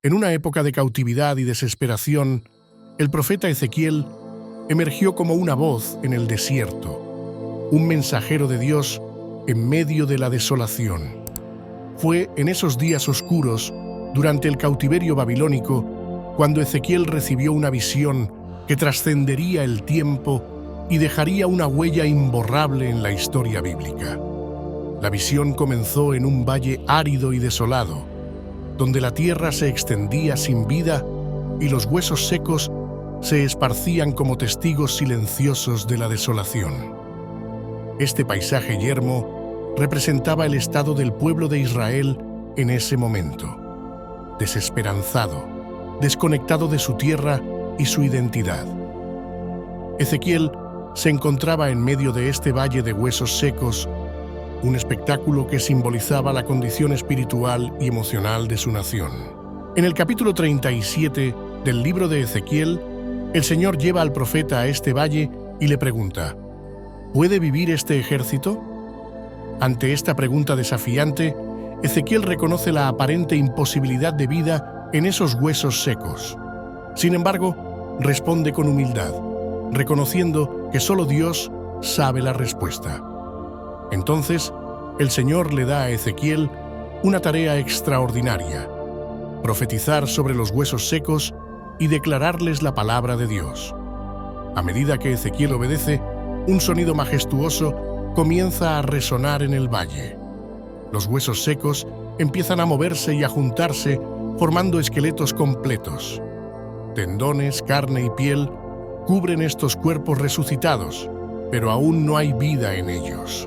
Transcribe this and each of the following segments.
En una época de cautividad y desesperación, el profeta Ezequiel emergió como una voz en el desierto, un mensajero de Dios en medio de la desolación. Fue en esos días oscuros, durante el cautiverio babilónico, cuando Ezequiel recibió una visión que trascendería el tiempo y dejaría una huella imborrable en la historia bíblica. La visión comenzó en un valle árido y desolado, donde la tierra se extendía sin vida y los huesos secos se esparcían como testigos silenciosos de la desolación. Este paisaje yermo representaba el estado del pueblo de Israel en ese momento, desesperanzado, desconectado de su tierra y su identidad. Ezequiel se encontraba en medio de este valle de huesos secos, un espectáculo que simbolizaba la condición espiritual y emocional de su nación. En el capítulo 37 del libro de Ezequiel, el Señor lleva al profeta a este valle y le pregunta: ¿puede vivir este ejército? Ante esta pregunta desafiante, Ezequiel reconoce la aparente imposibilidad de vida en esos huesos secos. Sin embargo, responde con humildad, reconociendo que solo Dios sabe la respuesta. Entonces, el Señor le da a Ezequiel una tarea extraordinaria: profetizar sobre los huesos secos y declararles la palabra de Dios. A medida que Ezequiel obedece, un sonido majestuoso comienza a resonar en el valle. Los huesos secos empiezan a moverse y a juntarse, formando esqueletos completos. Tendones, carne y piel cubren estos cuerpos resucitados, pero aún no hay vida en ellos.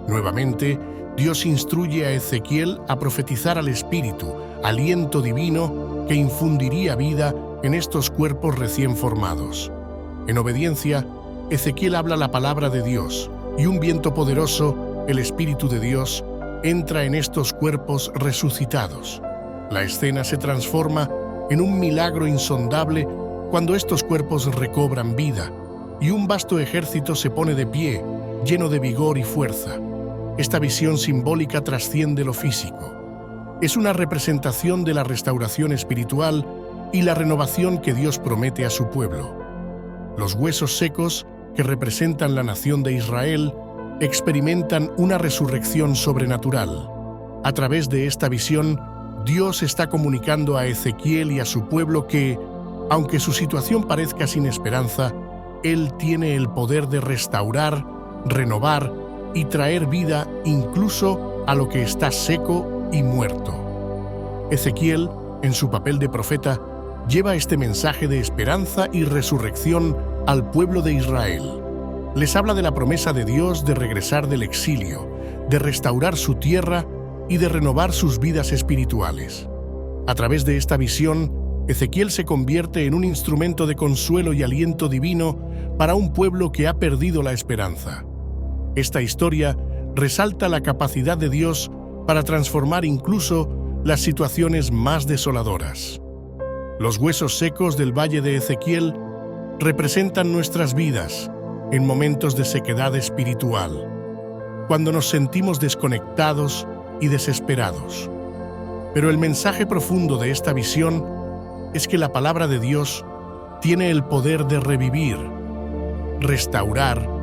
Nuevamente, Dios instruye a Ezequiel a profetizar al Espíritu, aliento divino que infundiría vida en estos cuerpos recién formados. En obediencia, Ezequiel habla la palabra de Dios, y un viento poderoso, el Espíritu de Dios, entra en estos cuerpos resucitados. La escena se transforma en un milagro insondable cuando estos cuerpos recobran vida, y un vasto ejército se pone de pie, lleno de vigor y fuerza. Esta visión simbólica trasciende lo físico. Es una representación de la restauración espiritual y la renovación que Dios promete a su pueblo. Los huesos secos, que representan la nación de Israel, experimentan una resurrección sobrenatural. A través de esta visión, Dios está comunicando a Ezequiel y a su pueblo que, aunque su situación parezca sin esperanza, Él tiene el poder de restaurar, renovar y traer vida incluso a lo que está seco y muerto. Ezequiel, en su papel de profeta, lleva este mensaje de esperanza y resurrección al pueblo de Israel. Les habla de la promesa de Dios de regresar del exilio, de restaurar su tierra y de renovar sus vidas espirituales. A través de esta visión, Ezequiel se convierte en un instrumento de consuelo y aliento divino para un pueblo que ha perdido la esperanza. Esta historia resalta la capacidad de Dios para transformar incluso las situaciones más desoladoras. Los huesos secos del valle de Ezequiel representan nuestras vidas en momentos de sequedad espiritual, cuando nos sentimos desconectados y desesperados. Pero el mensaje profundo de esta visión es que la palabra de Dios tiene el poder de revivir, restaurar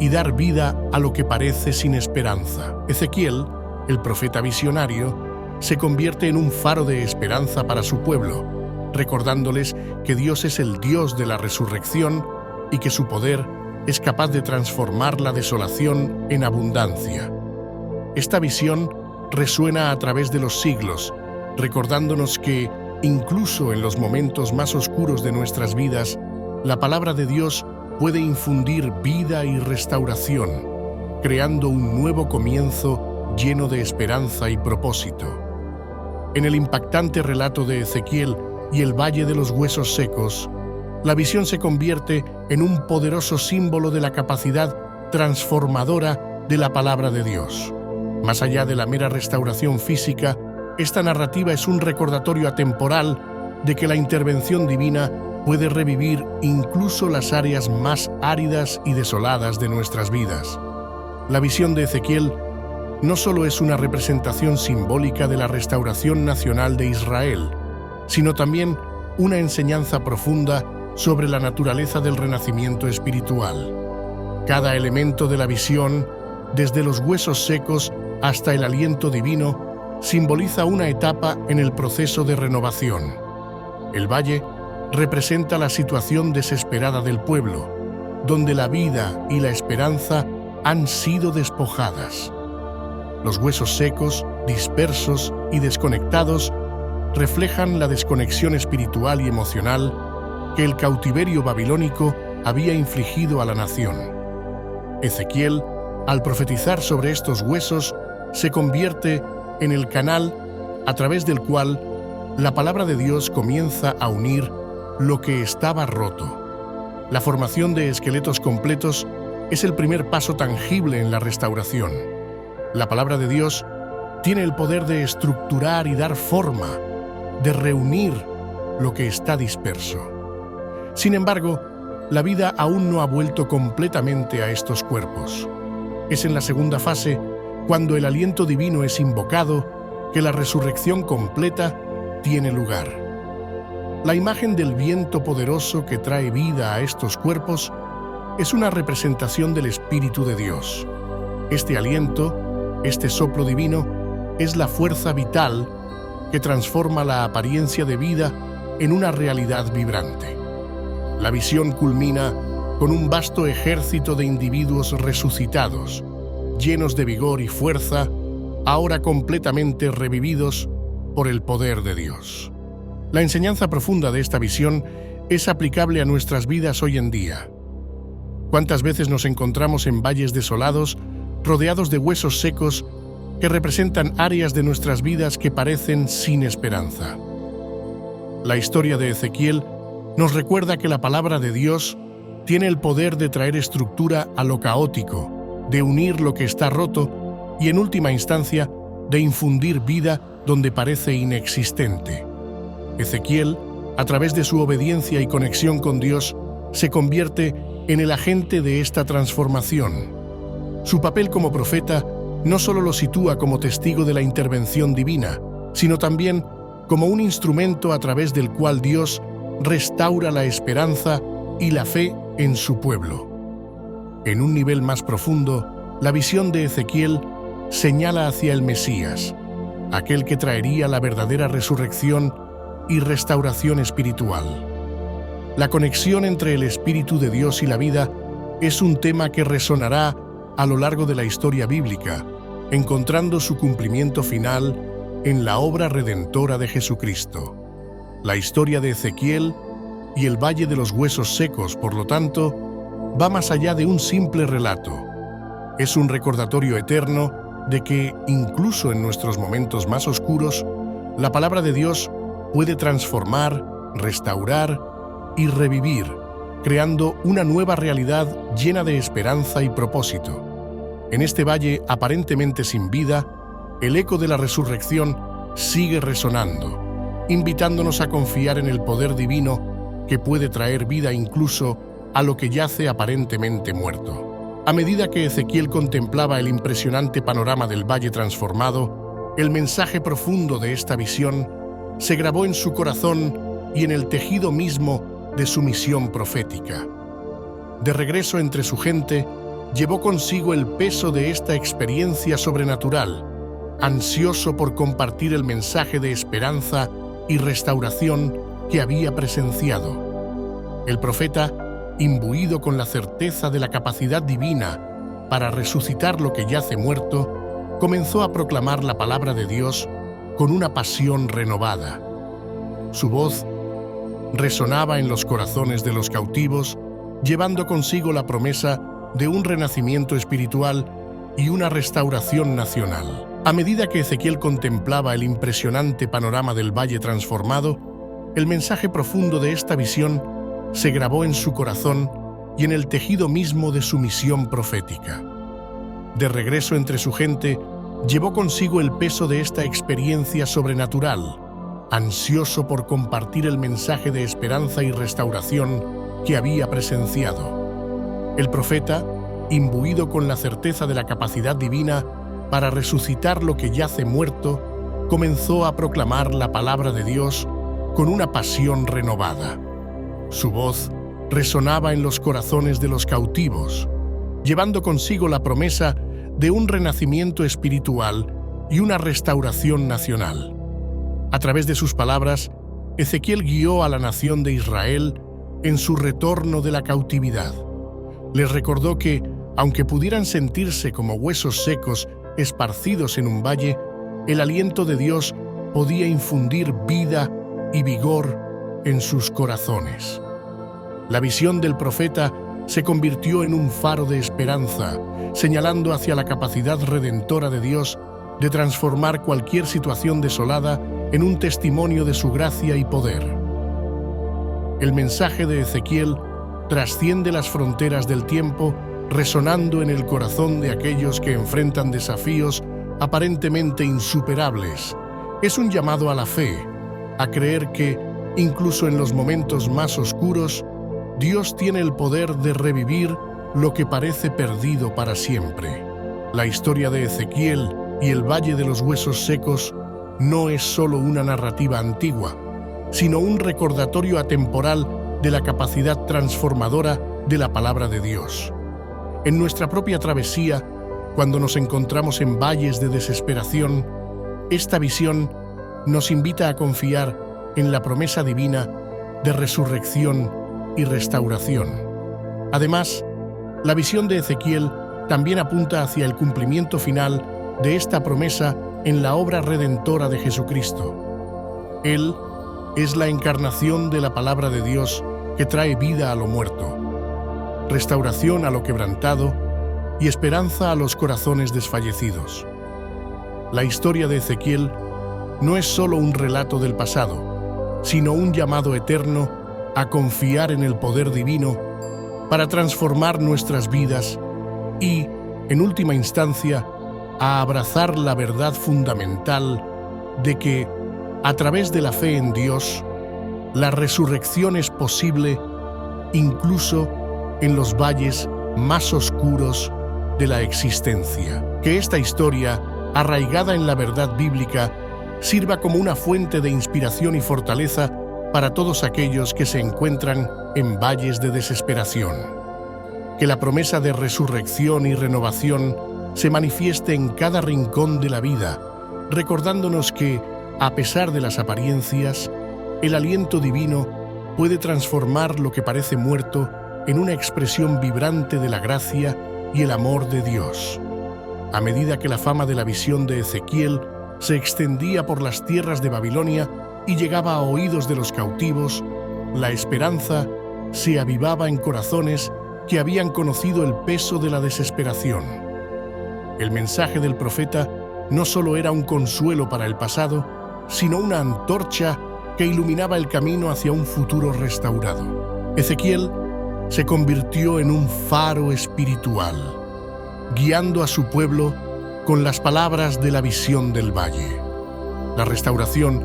y dar vida a lo que parece sin esperanza. Ezequiel, el profeta visionario, se convierte en un faro de esperanza para su pueblo, recordándoles que Dios es el Dios de la resurrección y que su poder es capaz de transformar la desolación en abundancia. Esta visión resuena a través de los siglos, recordándonos que, incluso en los momentos más oscuros de nuestras vidas, la palabra de Dios puede infundir vida y restauración, creando un nuevo comienzo lleno de esperanza y propósito. En el impactante relato de Ezequiel y el Valle de los Huesos Secos, la visión se convierte en un poderoso símbolo de la capacidad transformadora de la palabra de Dios. Más allá de la mera restauración física, esta narrativa es un recordatorio atemporal de que la intervención divina puede revivir incluso las áreas más áridas y desoladas de nuestras vidas. La visión de Ezequiel no solo es una representación simbólica de la restauración nacional de Israel, sino también una enseñanza profunda sobre la naturaleza del renacimiento espiritual. Cada elemento de la visión, desde los huesos secos hasta el aliento divino, simboliza una etapa en el proceso de renovación. El valle representa la situación desesperada del pueblo, donde la vida y la esperanza han sido despojadas. Los huesos secos, dispersos y desconectados reflejan la desconexión espiritual y emocional que el cautiverio babilónico había infligido a la nación. Ezequiel, al profetizar sobre estos huesos, se convierte en el canal a través del cual la palabra de Dios comienza a unir lo que estaba roto. La formación de esqueletos completos es el primer paso tangible en la restauración. La palabra de Dios tiene el poder de estructurar y dar forma, de reunir lo que está disperso. Sin embargo, la vida aún no ha vuelto completamente a estos cuerpos. Es en la segunda fase, cuando el aliento divino es invocado, que la resurrección completa tiene lugar. La imagen del viento poderoso que trae vida a estos cuerpos es una representación del Espíritu de Dios. Este aliento, este soplo divino, es la fuerza vital que transforma la apariencia de vida en una realidad vibrante. La visión culmina con un vasto ejército de individuos resucitados, llenos de vigor y fuerza, ahora completamente revividos por el poder de Dios. La enseñanza profunda de esta visión es aplicable a nuestras vidas hoy en día. ¿Cuántas veces nos encontramos en valles desolados, rodeados de huesos secos, que representan áreas de nuestras vidas que parecen sin esperanza? La historia de Ezequiel nos recuerda que la palabra de Dios tiene el poder de traer estructura a lo caótico, de unir lo que está roto y, en última instancia, de infundir vida donde parece inexistente. Ezequiel, a través de su obediencia y conexión con Dios, se convierte en el agente de esta transformación. Su papel como profeta no solo lo sitúa como testigo de la intervención divina, sino también como un instrumento a través del cual Dios restaura la esperanza y la fe en su pueblo. En un nivel más profundo, la visión de Ezequiel señala hacia el Mesías, aquel que traería la verdadera resurrección y restauración espiritual. La conexión entre el Espíritu de Dios y la vida es un tema que resonará a lo largo de la historia bíblica, encontrando su cumplimiento final en la obra redentora de Jesucristo. La historia de Ezequiel y el Valle de los Huesos Secos, por lo tanto, va más allá de un simple relato. Es un recordatorio eterno de que, incluso en nuestros momentos más oscuros, la palabra de Dios puede transformar, restaurar y revivir, creando una nueva realidad llena de esperanza y propósito. En este valle aparentemente sin vida, el eco de la resurrección sigue resonando, invitándonos a confiar en el poder divino que puede traer vida incluso a lo que yace aparentemente muerto. A medida que Ezequiel contemplaba el impresionante panorama del valle transformado, el mensaje profundo de esta visión se grabó en su corazón y en el tejido mismo de su misión profética. De regreso entre su gente, llevó consigo el peso de esta experiencia sobrenatural, ansioso por compartir el mensaje de esperanza y restauración que había presenciado. El profeta, imbuido con la certeza de la capacidad divina para resucitar lo que yace muerto, comenzó a proclamar la palabra de Dios con una pasión renovada. Su voz resonaba en los corazones de los cautivos, llevando consigo la promesa de un renacimiento espiritual y una restauración nacional. A medida que Ezequiel contemplaba el impresionante panorama del valle transformado, el mensaje profundo de esta visión se grabó en su corazón y en el tejido mismo de su misión profética. De regreso entre su gente, llevó consigo el peso de esta experiencia sobrenatural, ansioso por compartir el mensaje de esperanza y restauración que había presenciado. El profeta, imbuido con la certeza de la capacidad divina para resucitar lo que yace muerto, comenzó a proclamar la palabra de Dios con una pasión renovada. Su voz resonaba en los corazones de los cautivos, llevando consigo la promesa de un renacimiento espiritual y una restauración nacional. A través de sus palabras, Ezequiel guió a la nación de Israel en su retorno de la cautividad. Les recordó que, aunque pudieran sentirse como huesos secos esparcidos en un valle, el aliento de Dios podía infundir vida y vigor en sus corazones. La visión del profeta se convirtió en un faro de esperanza, señalando hacia la capacidad redentora de Dios de transformar cualquier situación desolada en un testimonio de su gracia y poder. El mensaje de Ezequiel trasciende las fronteras del tiempo, resonando en el corazón de aquellos que enfrentan desafíos aparentemente insuperables. Es un llamado a la fe, a creer que, incluso en los momentos más oscuros, Dios tiene el poder de revivir lo que parece perdido para siempre. La historia de Ezequiel y el Valle de los Huesos Secos no es solo una narrativa antigua, sino un recordatorio atemporal de la capacidad transformadora de la palabra de Dios. En nuestra propia travesía, cuando nos encontramos en valles de desesperación, esta visión nos invita a confiar en la promesa divina de resurrección y restauración. Además, la visión de Ezequiel también apunta hacia el cumplimiento final de esta promesa en la obra redentora de Jesucristo. Él es la encarnación de la palabra de Dios que trae vida a lo muerto, restauración a lo quebrantado y esperanza a los corazones desfallecidos. La historia de Ezequiel no es solo un relato del pasado, sino un llamado eterno a confiar en el poder divino para transformar nuestras vidas y, en última instancia, a abrazar la verdad fundamental de que, a través de la fe en Dios, la resurrección es posible incluso en los valles más oscuros de la existencia. Que esta historia, arraigada en la verdad bíblica, sirva como una fuente de inspiración y fortaleza para todos aquellos que se encuentran en valles de desesperación. Que la promesa de resurrección y renovación se manifieste en cada rincón de la vida, recordándonos que, a pesar de las apariencias, el aliento divino puede transformar lo que parece muerto en una expresión vibrante de la gracia y el amor de Dios. A medida que la fama de la visión de Ezequiel se extendía por las tierras de Babilonia y llegaba a oídos de los cautivos, la esperanza se avivaba en corazones que habían conocido el peso de la desesperación. El mensaje del profeta no solo era un consuelo para el pasado, sino una antorcha que iluminaba el camino hacia un futuro restaurado. Ezequiel se convirtió en un faro espiritual, guiando a su pueblo con las palabras de la visión del valle. La restauración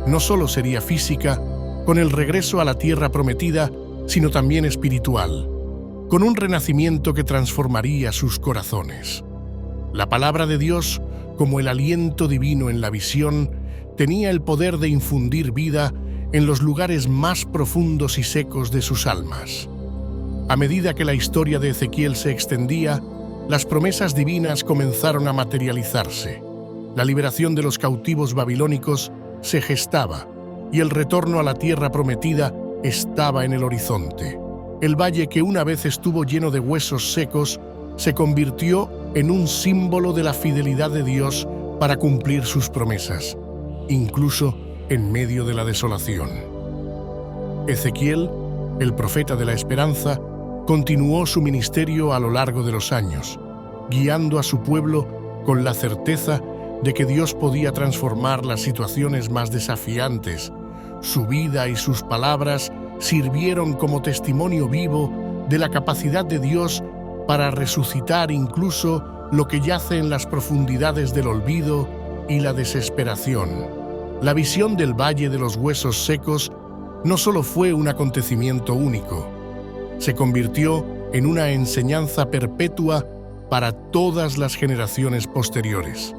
no solo sería física, con el regreso a la tierra prometida, sino también espiritual, con un renacimiento que transformaría sus corazones. La palabra de Dios, como el aliento divino en la visión, tenía el poder de infundir vida en los lugares más profundos y secos de sus almas. A medida que la historia de Ezequiel se extendía, las promesas divinas comenzaron a materializarse. La liberación de los cautivos babilónicos se gestaba y el retorno a la tierra prometida estaba en el horizonte. El valle que una vez estuvo lleno de huesos secos se convirtió en un símbolo de la fidelidad de Dios para cumplir sus promesas, incluso en medio de la desolación. Ezequiel, el profeta de la esperanza, continuó su ministerio a lo largo de los años, guiando a su pueblo con la certeza de que Dios podía transformar las situaciones más desafiantes. Su vida y sus palabras sirvieron como testimonio vivo de la capacidad de Dios para resucitar incluso lo que yace en las profundidades del olvido y la desesperación. La visión del Valle de los Huesos Secos no solo fue un acontecimiento único, se convirtió en una enseñanza perpetua para todas las generaciones posteriores.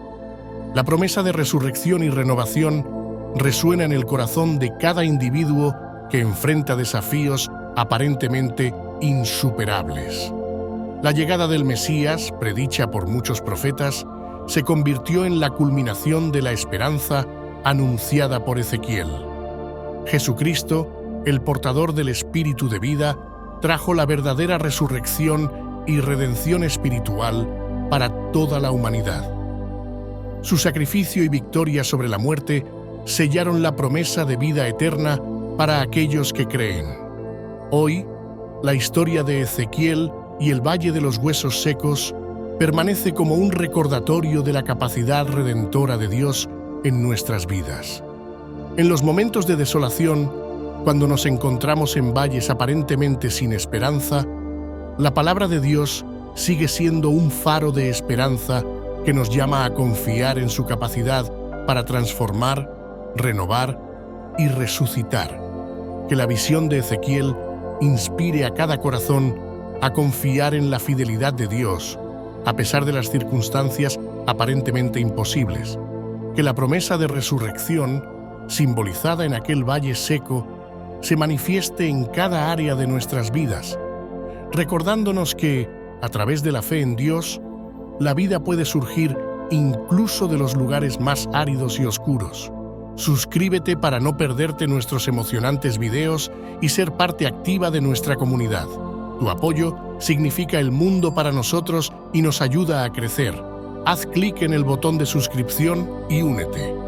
La promesa de resurrección y renovación resuena en el corazón de cada individuo que enfrenta desafíos aparentemente insuperables. La llegada del Mesías, predicha por muchos profetas, se convirtió en la culminación de la esperanza anunciada por Ezequiel. Jesucristo, el portador del Espíritu de vida, trajo la verdadera resurrección y redención espiritual para toda la humanidad. Su sacrificio y victoria sobre la muerte sellaron la promesa de vida eterna para aquellos que creen. Hoy, la historia de Ezequiel y el Valle de los Huesos Secos permanece como un recordatorio de la capacidad redentora de Dios en nuestras vidas. En los momentos de desolación, cuando nos encontramos en valles aparentemente sin esperanza, la palabra de Dios sigue siendo un faro de esperanza que nos llama a confiar en su capacidad para transformar, renovar y resucitar. Que la visión de Ezequiel inspire a cada corazón a confiar en la fidelidad de Dios, a pesar de las circunstancias aparentemente imposibles. Que la promesa de resurrección, simbolizada en aquel valle seco, se manifieste en cada área de nuestras vidas, recordándonos que, a través de la fe en Dios, la vida puede surgir incluso de los lugares más áridos y oscuros. Suscríbete para no perderte nuestros emocionantes videos y ser parte activa de nuestra comunidad. Tu apoyo significa el mundo para nosotros y nos ayuda a crecer. Haz clic en el botón de suscripción y únete.